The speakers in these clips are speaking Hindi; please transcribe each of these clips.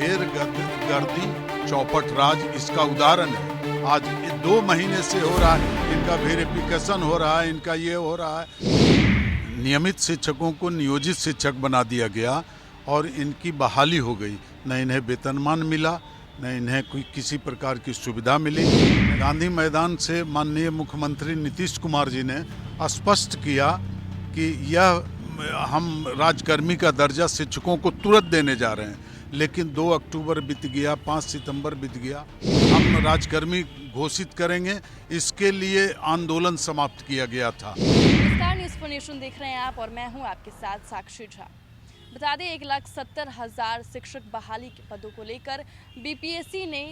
ढेर गर्दी चौपट राज इसका उदाहरण है। आज 2 महीने से हो रहा है, इनका वेरिफिकेशन हो रहा है, इनका ये हो रहा है। नियमित शिक्षकों को नियोजित शिक्षक बना दिया गया और इनकी बहाली हो गई। न इन्हें वेतनमान मिला, न इन्हें कोई किसी प्रकार की सुविधा मिली। गांधी मैदान से माननीय मुख्यमंत्री नीतीश कुमार जी ने स्पष्ट किया कि यह हम राजकर्मी का दर्जा शिक्षकों को तुरंत देने जा रहे हैं। लेकिन 2 अक्टूबर बीत गया, 5 सितंबर बीत गया, हम राजकर्मी घोषित करेंगे, इसके लिए आंदोलन समाप्त किया गया था। नमस्कार, न्यूज़ फॉर नेशन देख रहे हैं आप और मैं हूं आपके साथ साक्षी झा। बता दें 1,70,000 शिक्षक बहाली के पदों को लेकर बीपीएससी ने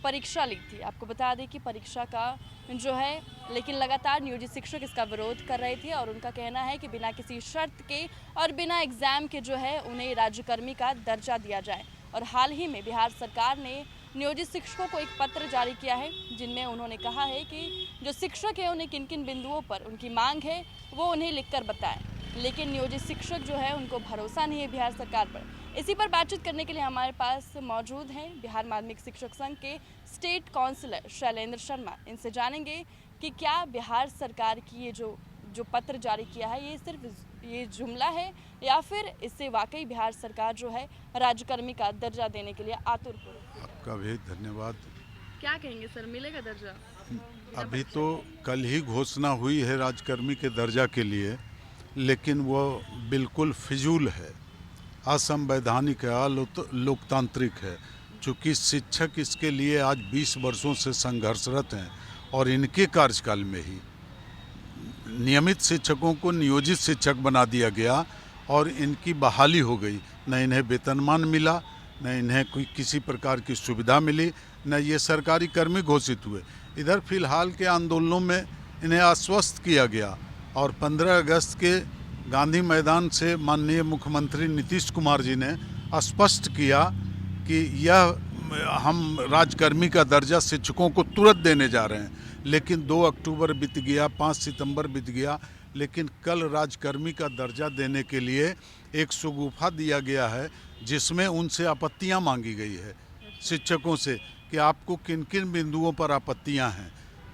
परीक्षा ली थी। आपको बता दें कि परीक्षा का जो है लेकिन लगातार नियोजित शिक्षक इसका विरोध कर रहे थे और उनका कहना है कि बिना किसी शर्त के और बिना एग्ज़ाम के जो है उन्हें राज्यकर्मी का दर्जा दिया जाए। और हाल ही में बिहार सरकार ने नियोजित शिक्षकों को एक पत्र जारी किया है जिनमें उन्होंने कहा है कि जो शिक्षक है उन्हें किन किन बिंदुओं पर उनकी मांग है वो उन्हें लिखकर बताएं। लेकिन नियोजित शिक्षक जो है उनको भरोसा नहीं है बिहार सरकार पर। इसी पर बातचीत करने के लिए हमारे पास मौजूद हैं बिहार माध्यमिक शिक्षक संघ के स्टेट काउंसिलर शैलेंद्र शर्मा। इनसे जानेंगे कि क्या बिहार सरकार की ये जो पत्र जारी किया है ये सिर्फ ये जुमला है या फिर इससे वाकई बिहार सरकार जो है राज्यकर्मी का दर्जा देने के लिए आतुर हो। आपका भी धन्यवाद। क्या कहेंगे सर, मिलेगा दर्जा? अभी तो कल ही घोषणा हुई है राज्यकर्मी के दर्जा के लिए, लेकिन वो बिल्कुल फिजूल है, असंवैधानिक है, लोकतांत्रिक है। चूँकि शिक्षक इसके लिए आज 20 वर्षों से संघर्षरत हैं और इनके कार्यकाल में ही नियमित शिक्षकों को नियोजित शिक्षक बना दिया गया और इनकी बहाली हो गई। न इन्हें वेतनमान मिला, न इन्हें कोई किसी प्रकार की सुविधा मिली, न ये सरकारी कर्मी घोषित हुए। इधर फिलहाल के आंदोलनों में इन्हें आश्वस्त किया गया और 15 अगस्त के गांधी मैदान से माननीय मुख्यमंत्री नीतीश कुमार जी ने स्पष्ट किया कि यह हम राजकर्मी का दर्जा शिक्षकों को तुरंत देने जा रहे हैं। लेकिन 2 अक्टूबर बीत गया, 5 सितंबर बीत गया, लेकिन कल राजकर्मी का दर्जा देने के लिए एक शगुफा दिया गया है जिसमें उनसे आपत्तियां मांगी गई है शिक्षकों से कि आपको किन किन बिंदुओं पर आपत्तियां हैं।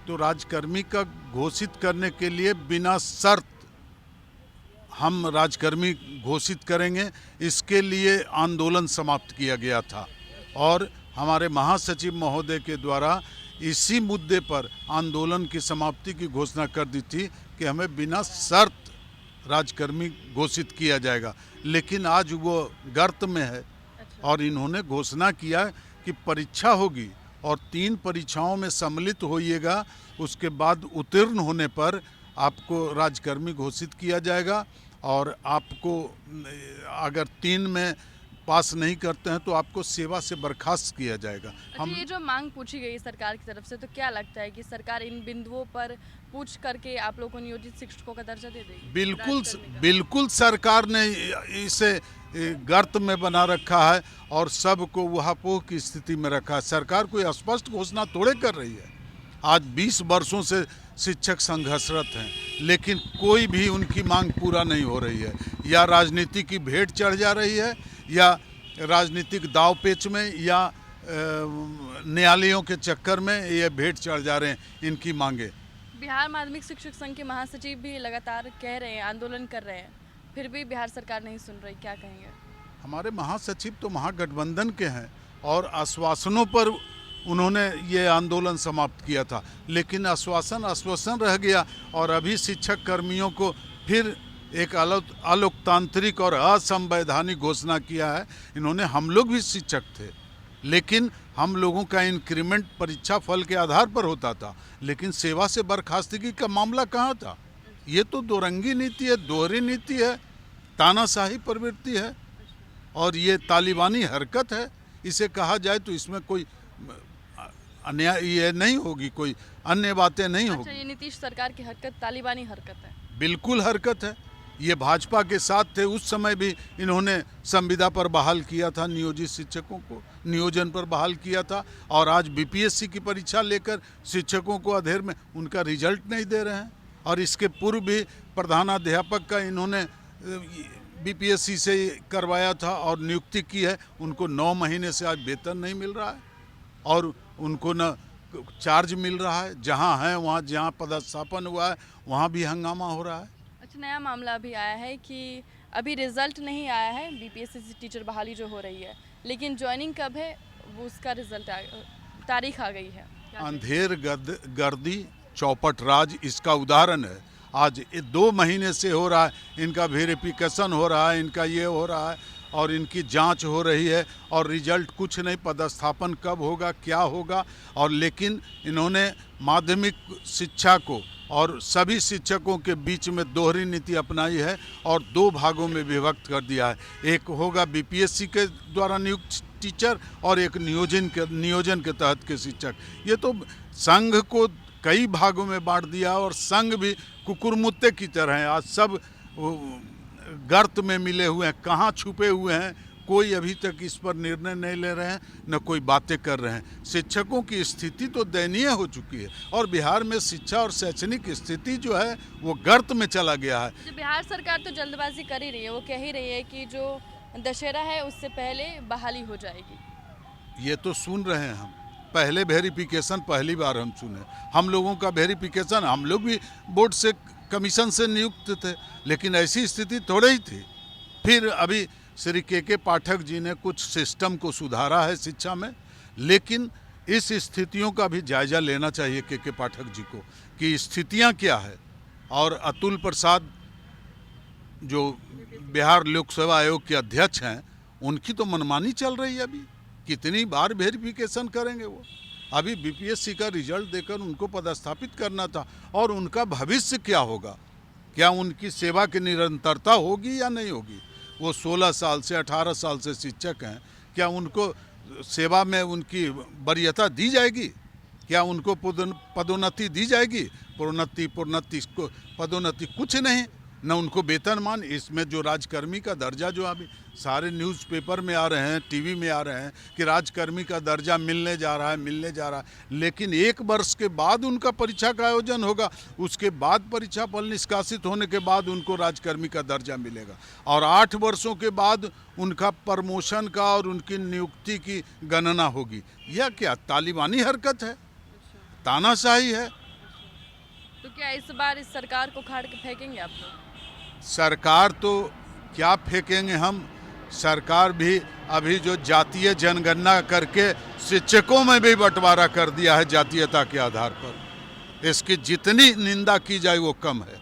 तो राजकर्मी का घोषित करने के लिए बिना शर्त हम राजकर्मी घोषित करेंगे, इसके लिए आंदोलन समाप्त किया गया था और हमारे महासचिव महोदय के द्वारा इसी मुद्दे पर आंदोलन की समाप्ति की घोषणा कर दी थी कि हमें बिना शर्त राजकर्मी घोषित किया जाएगा। लेकिन आज वो गर्त में है और इन्होंने घोषणा किया कि परीक्षा होगी और 3 परीक्षाओं में सम्मिलित होइएगा, उसके बाद उत्तीर्ण होने पर आपको राजकर्मी घोषित किया जाएगा और आपको अगर 3 में पास नहीं करते हैं तो आपको सेवा से बर्खास्त किया जाएगा। हम ये जो मांग पूछी गई सरकार की तरफ से, तो क्या लगता है कि सरकार इन बिंदुओं पर पूछ करके आप लोगों को नियोजित शिक्षकों का दर्जा दे देगी? बिल्कुल सरकार ने इसे गर्त में बना रखा है और सबको वहापोह की स्थिति में रखा है। सरकार कोई स्पष्ट घोषणा थोड़े कर रही है। आज 20 वर्षों से शिक्षक संघर्षरत हैं, लेकिन कोई भी उनकी मांग पूरा नहीं हो रही है। या राजनीति की भेंट चढ़ जा रही है या राजनीतिक दाव पेच में या न्यायालयों के चक्कर में ये भेंट चढ़ जा रहे हैं इनकी मांगे। बिहार माध्यमिक शिक्षक संघ के महासचिव भी लगातार कह रहे हैं, आंदोलन कर रहे हैं, फिर भी बिहार सरकार नहीं सुन रही, क्या कहेंगे? हमारे महासचिव तो महागठबंधन के हैं और आश्वासनों पर उन्होंने ये आंदोलन समाप्त किया था, लेकिन आश्वासन रह गया और अभी शिक्षक कर्मियों को फिर एक अलोकतांत्रिक और असंवैधानिक घोषणा किया है इन्होंने। हम लोग भी शिक्षक थे, लेकिन हम लोगों का इंक्रीमेंट परीक्षा फल के आधार पर होता था, लेकिन सेवा से बर्खास्तगी का मामला कहाँ था? ये तो दोरंगी नीति है, दोहरी नीति है, तानाशाही प्रवृत्ति है और ये तालिबानी हरकत है। इसे कहा जाए तो इसमें कोई अन्याय ये नहीं होगी, कोई अन्य बातें नहीं होगी। ये नीतीश सरकार की हरकत तालिबानी हरकत है? बिल्कुल हरकत है। ये भाजपा के साथ थे, उस समय भी इन्होंने संविदा पर बहाल किया था, नियोजित शिक्षकों को नियोजन पर बहाल किया था और आज बीपीएससी की परीक्षा लेकर शिक्षकों को अधेर में उनका रिजल्ट नहीं दे रहे हैं। और इसके पूर्व भी प्रधानाध्यापक का इन्होंने बीपीएससी से करवाया था और नियुक्ति की है, उनको 9 महीने से आज वेतन नहीं मिल रहा है और उनको न चार्ज मिल रहा है। जहाँ हैं वहाँ जहाँ पदस्थापन हुआ है वहाँ भी हंगामा हो रहा है। अच्छा, नया मामला अभी आया है कि अभी रिजल्ट नहीं आया है बीपीएससी से टीचर बहाली जो हो रही है, लेकिन ज्वाइनिंग कब है वो उसका तारीख आ गई है। अंधेर गर्दी चौपट राज इसका उदाहरण है। आज 2 महीने से हो रहा है, इनका वेरिफिकेशन हो रहा है, इनका ये हो रहा है और इनकी जांच हो रही है और रिजल्ट कुछ नहीं, पदस्थापन कब होगा क्या होगा। और लेकिन इन्होंने माध्यमिक शिक्षा को और सभी शिक्षकों के बीच में दोहरी नीति अपनाई है और 2 भागों में विभक्त कर दिया है। एक होगा बीपीएससी के द्वारा नियुक्त टीचर और एक नियोजन के तहत के शिक्षक। ये तो संघ को कई भागों में बांट दिया और संघ भी कुकुरमुत्ते की तरह है। आज सब गर्त में मिले हुए हैं, कहाँ छुपे हुए हैं, कोई अभी तक इस पर निर्णय नहीं ले रहे हैं, न कोई बातें कर रहे हैं। शिक्षकों की स्थिति तो दयनीय हो चुकी है और बिहार में शिक्षा और शैक्षणिक स्थिति जो है वो गर्त में चला गया है। जो बिहार सरकार तो जल्दबाजी कर ही रही है, वो कह ही रही है कि जो दशहरा है उससे पहले बहाली हो जाएगी। ये तो सुन रहे हैं हम, पहले वेरिफिकेशन पहली बार हम सुने। हम लोगों का वेरिफिकेशन, हम लोग भी बोर्ड से कमीशन से नियुक्त थे, लेकिन ऐसी स्थिति थोड़ी ही थी। फिर अभी श्री के पाठक जी ने कुछ सिस्टम को सुधारा है शिक्षा में, लेकिन इस स्थितियों का भी जायजा लेना चाहिए के पाठक जी को कि स्थितियां क्या है। और अतुल प्रसाद जो बिहार लोक सेवा आयोग के अध्यक्ष हैं, उनकी तो मनमानी चल रही है। अभी कितनी बार वेरिफिकेशन करेंगे वो? अभी बीपीएससी का रिजल्ट देकर उनको पदस्थापित करना था और उनका भविष्य क्या होगा, क्या उनकी सेवा की निरंतरता होगी या नहीं होगी। वो 16 साल से 18 साल से शिक्षक हैं, क्या उनको सेवा में उनकी वरीयता दी जाएगी? क्या उनको पदोन्नति दी जाएगी? पदोन्नति कुछ नहीं, न उनको वेतनमान। इसमें जो राजकर्मी का दर्जा, जो अभी सारे न्यूज़पेपर में आ रहे हैं, टीवी में आ रहे हैं कि राजकर्मी का दर्जा मिलने जा रहा है, लेकिन 1 वर्ष के बाद उनका परीक्षा का आयोजन होगा, उसके बाद परीक्षा फल निष्कासित होने के बाद उनको राजकर्मी का दर्जा मिलेगा और 8 वर्षों के बाद उनका प्रमोशन का और उनकी नियुक्ति की गणना होगी। यह क्या तालिबानी हरकत है, तानाशाही है। तो क्या इस बार इस सरकार को उखाड़ के फेंकेंगे आप लोग? सरकार तो क्या फेंकेंगे हम, सरकार भी अभी जो जातीय जनगणना करके शिक्षकों में भी बंटवारा कर दिया है जातीयता के आधार पर। इसकी जितनी निंदा की जाए वो कम है।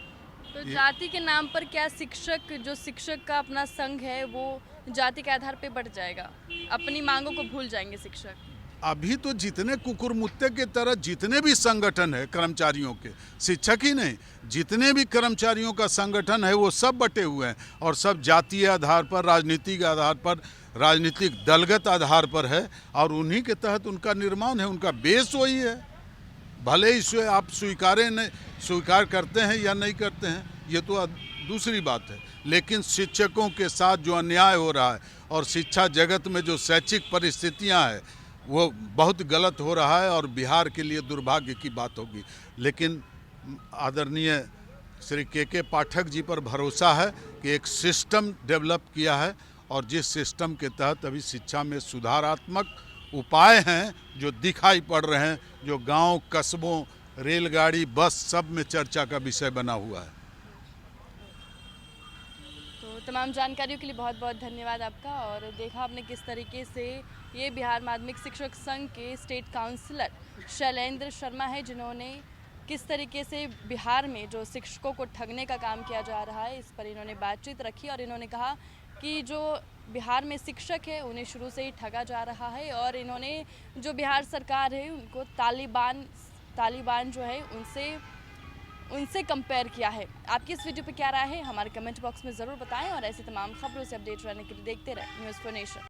तो जाति के नाम पर क्या शिक्षक का अपना संघ है वो जाति के आधार पे बढ़ जाएगा? अपनी मांगों को भूल जाएंगे शिक्षक? अभी तो जितने कुकुरमुत्ते के तरह जितने भी संगठन है कर्मचारियों के, शिक्षक ही नहीं, जितने भी कर्मचारियों का संगठन है वो सब बटे हुए हैं और सब जातीय आधार पर, राजनीतिक आधार पर, राजनीतिक दलगत आधार पर है और उन्हीं के तहत उनका निर्माण है, उनका बेस वही है। भले ही आप स्वीकार करते हैं या नहीं करते हैं, ये तो दूसरी बात है, लेकिन शिक्षकों के साथ जो अन्याय हो रहा है और शिक्षा जगत में जो शैक्षिक परिस्थितियां हैं वो बहुत गलत हो रहा है और बिहार के लिए दुर्भाग्य की बात होगी। लेकिन आदरणीय श्री के पाठक जी पर भरोसा है कि एक सिस्टम डेवलप किया है और जिस सिस्टम के तहत अभी शिक्षा में सुधारात्मक उपाय हैं जो दिखाई पड़ रहे हैं, जो गांव, कस्बों, रेलगाड़ी, बस सब में चर्चा का विषय बना हुआ है। तमाम जानकारियों के लिए बहुत बहुत धन्यवाद आपका। और देखा आपने किस तरीके से ये बिहार माध्यमिक शिक्षक संघ के स्टेट काउंसलर शैलेंद्र शर्मा है, जिन्होंने किस तरीके से बिहार में जो शिक्षकों को ठगने का काम किया जा रहा है इस पर इन्होंने बातचीत रखी और इन्होंने कहा कि जो बिहार में शिक्षक है उन्हें शुरू से ही ठगा जा रहा है और इन्होंने जो बिहार सरकार है उनको तालिबान जो है उनसे कंपेयर किया है। आपकी इस वीडियो पे क्या राय है हमारे कमेंट बॉक्स में ज़रूर बताएं और ऐसी तमाम खबरों से अपडेट रहने के लिए देखते रहें न्यूज़4 नेशन।